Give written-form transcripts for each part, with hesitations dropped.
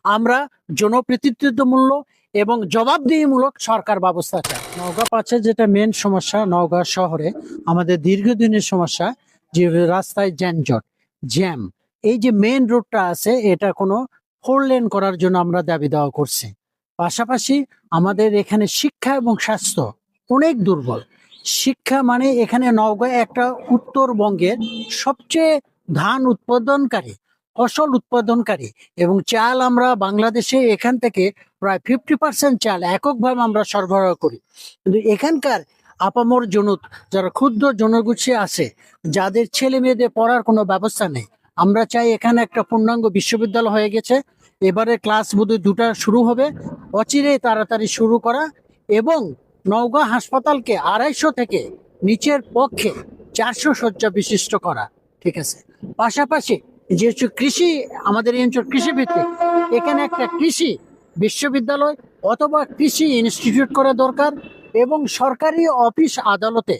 আমরা জনপ্রতিনিধিত্বমূল্য এবং জবাবদিহিমূলক সরকার ব্যবস্থা চাই। নওগাঁ পাঁচের যেটা মেন সমস্যা, নওগাঁ শহরে আমাদের দীর্ঘদিনের সমস্যা যে রাস্তায় যানজট, জ্যাম। এই যে মেন রোডটা আছে এটা কোনো 4 লেন করার জন্য আমরা দাবি দেওয়া করছি। পাশাপাশি আমাদের এখানে শিক্ষা এবং স্বাস্থ্য অনেক দুর্বল। শিক্ষা মানে এখানে নওগাঁ একটা উত্তরবঙ্গের সবচেয়ে ধান উৎপাদনকারী, ফসল উৎপাদনকারী এবং চাল আমরা বাংলাদেশে এখান থেকে প্রায় 50% চাল এককভাবে আমরা সরবরাহ করি। কিন্তু এখানকার আপামর যারা ক্ষুদ্র জনগোষ্ঠী আছে, যাদের ছেলে মেয়েদের পড়ার কোনো ব্যবস্থা নেই, আমরা চাই এখানে একটা পূর্ণাঙ্গ বিশ্ববিদ্যালয় হয়ে গেছে, এবারে ক্লাস বোধহয় 2টা শুরু হবে, অচিরেই তাড়াতাড়ি শুরু করা এবং নওগাঁ হাসপাতালকে 250 থেকে নিচের পক্ষে 400 শয্যা বিশিষ্ট করা। ঠিক আছে, পাশাপাশি যেহেতু কৃষি আমাদের এই অঞ্চল কৃষিভিত্তিক, এখানে একটা কৃষি বিশ্ববিদ্যালয় অথবা কৃষি ইনস্টিটিউট করা দরকার এবং সরকারি অফিস আদালতে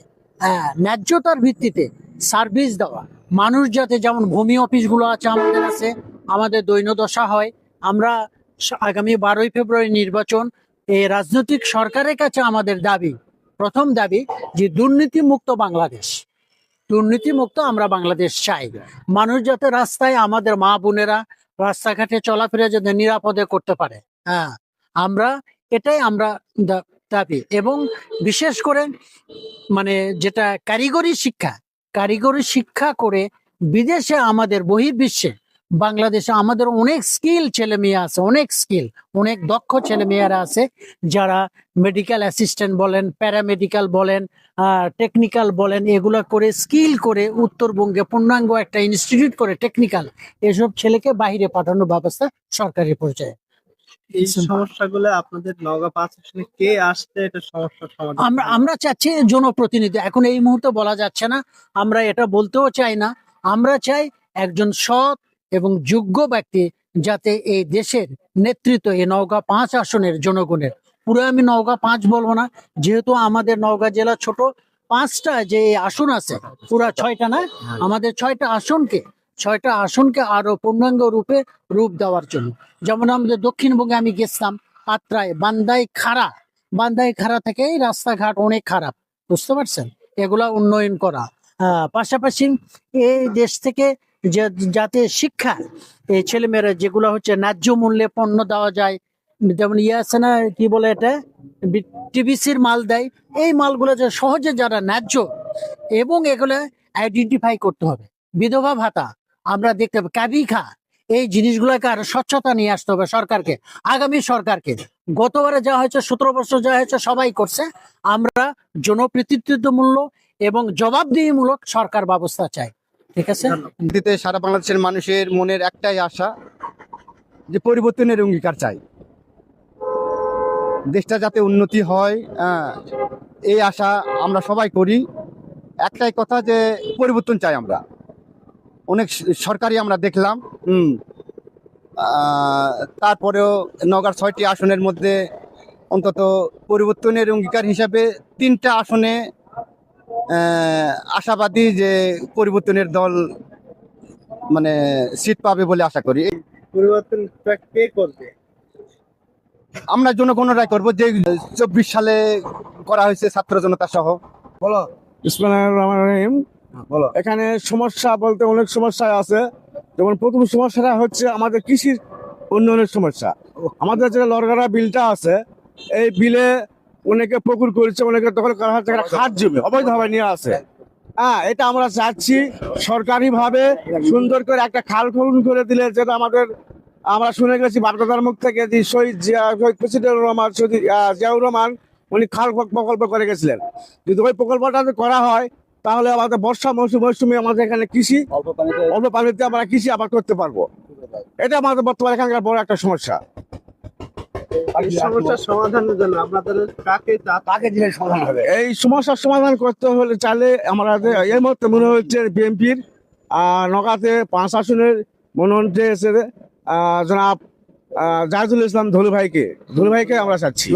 ন্যায্যতার ভিত্তিতে সার্ভিস দেওয়া। মানুষ যাতে, যেমন ভূমি অফিসগুলো আছে, আমাদের দৈনদশা হয়। আমরা আগামী 12ই ফেব্রুয়ারি নির্বাচন, এই রাজনৈতিক সরকারের কাছে আমাদের দাবি, প্রথম দাবি যে দুর্নীতিমুক্ত বাংলাদেশ, দুর্নীতিমুক্ত আমরা বাংলাদেশ চাই। মানুষ যাতে রাস্তায়, আমাদের মা বোনেরা রাস্তাঘাটে চলাফেরা যাতে নিরাপদে করতে পারে, হ্যাঁ, এটাই আমরা দাবি। এবং বিশেষ করে মানে যেটা কারিগরি শিক্ষা করে বিদেশে, আমাদের বহির্বিশ্বে, বাংলাদেশে আমাদের অনেক স্কিল ছেলে মেয়ে আছে, অনেক দক্ষ ছেলে মেয়েরা আছে, যারা মেডিকেল অ্যাসিস্ট্যান্ট বলেন, প্যারামেডিক্যাল বলেন, টেকনিক্যাল বলেন, এগুলো করে স্কিল করে উত্তরবঙ্গে পূর্ণাঙ্গ একটা ইনস্টিটিউট করে টেকনিক্যাল এসব ছেলেকে বাইরে পাঠানোর ব্যবস্থা সরকারি পর্যায়ে। এই সমস্যাগুলো আপনাদের নওগাঁ 5 আসনে কে আসলে এটা সমস্যার সমাধান? আমরা চাচ্ছি জনপ্রতিনিধি, এখন এই মুহূর্তে বলা যাচ্ছে না, আমরা এটা বলতেও চাই না। আমরা চাই একজন সৎ এবং যোগ্য ব্যক্তি যাতে এই দেশের নেতৃত্ব, এই নওগাঁ 5 আসনের জনগণের, পুরো আমি নওগাঁ 5 বলবো না, যেহেতু আমাদের নওগাঁ জেলা ছোট, 5টা যে আসন আছে, পুরা 6টা না, আমাদের 6টা আসনকে আরো পূর্ণাঙ্গ রূপ দেওয়ার জন্য। যেমন আমাদের দক্ষিণবঙ্গে আমি গেছিলাম, পাত্রায়, বান্দাই খাড়া থেকে এই রাস্তাঘাট অনেক খারাপ, বুঝতে পারছেন, এগুলা উন্নয়ন করা। পাশাপাশি এই দেশ থেকে যাতে শিক্ষা, এই ছেলেমেয়েরা যেগুলো হচ্ছে ন্যায্য মূল্যে পণ্য দেওয়া যায়, যেমন আছে না, কি বলে এটা, টিবিসির মাল দেয়, এই মালগুলো যে সহজে যারা ন্যায্য, এবং এগুলো আইডেন্টিফাই করতে হবে। বিধবা ভাতা আমরা দেখতে পাবো, ক্যাবিখা, এই জিনিসগুলোকে আরো স্বচ্ছতা নিয়ে আসতে হবে সরকারকে, আগামী সরকারকে। গতবারে যা হয়েছে, 17 বছর যা হয়েছে সবাই করছে। আমরা জনপ্রতিনিধিত্বমূল্য এবং জবাবদিহিমূলক সরকার ব্যবস্থা চাই। ঠিক আছে, সারা বাংলাদেশের মানুষের মনের একটাই আশা যে পরিবর্তনের অঙ্গীকার চাই, দেশটা যাতে উন্নতি হয়, এই আশা আমরা সবাই করি। একটাই কথা যে পরিবর্তন চাই আমরা। অনেক সরকারি আমরা দেখলাম, তারপরেও নওগাঁর 6টি আসনের মধ্যে অন্তত পরিবর্তনের অঙ্গীকার হিসাবে 3টা আসনে আশাবাদী যে পরিবর্তনের দল মানে সিট পাবে বলে আশা করি। পরিবর্তন কে করবে? আমরা জনগণরাই করবো, যে 24 সালে করা হয়েছে ছাত্র জনতা সহ। বলো। বিসমিল্লাহির রহমানির রহিম। বলো। এখানে সমস্যা বলতে অনেক সমস্যা আছে। যেমন প্রথম সমস্যাটা হচ্ছে আমাদের কৃষির উন্নয়নের সমস্যা। আমাদের যে লরগাড়া বিলটা আছে, এই বিলে অনেকে পুকুর করেছে, অনেকে দখল করা হচ্ছে, খাত জমি অবৈধভাবে নিয়ে আছে। এটা আমরা চাচ্ছি সরকারিভাবে সুন্দর করে একটা খাল খনন করে দিলে, যেটা আমরা শুনে গেছি বাপদাদার মুখ থেকে যে শহীদ প্রেসিডেন্ট রহমান, জিয়াউর রহমান, উনি খাল প্রকল্প করে গেছিলেন। যদি ওই প্রকল্পটা করা হয়, তাহলে আমাদের বর্ষা মৌসুমে আমাদের এখানে কৃষি অল্প পানিতে আমরা কৃষি আবাদ করতে পারবো। এটা আমাদের বর্তমানে এখানকার বড় একটা সমস্যা। সমস্যার সমাধানের জন্য আপনাদের কাকে দিলে সমাধান হবে? এই সমস্যার সমাধান করতে হলে চাইলে আমাদের এই মুহূর্তে মনে হচ্ছে বিএনপির নওগাঁতে 5 আসনের মনোনয়ন এসে জনাব জাহিদুল ইসলাম ধলু ভাইকে আমরা চাচ্ছি।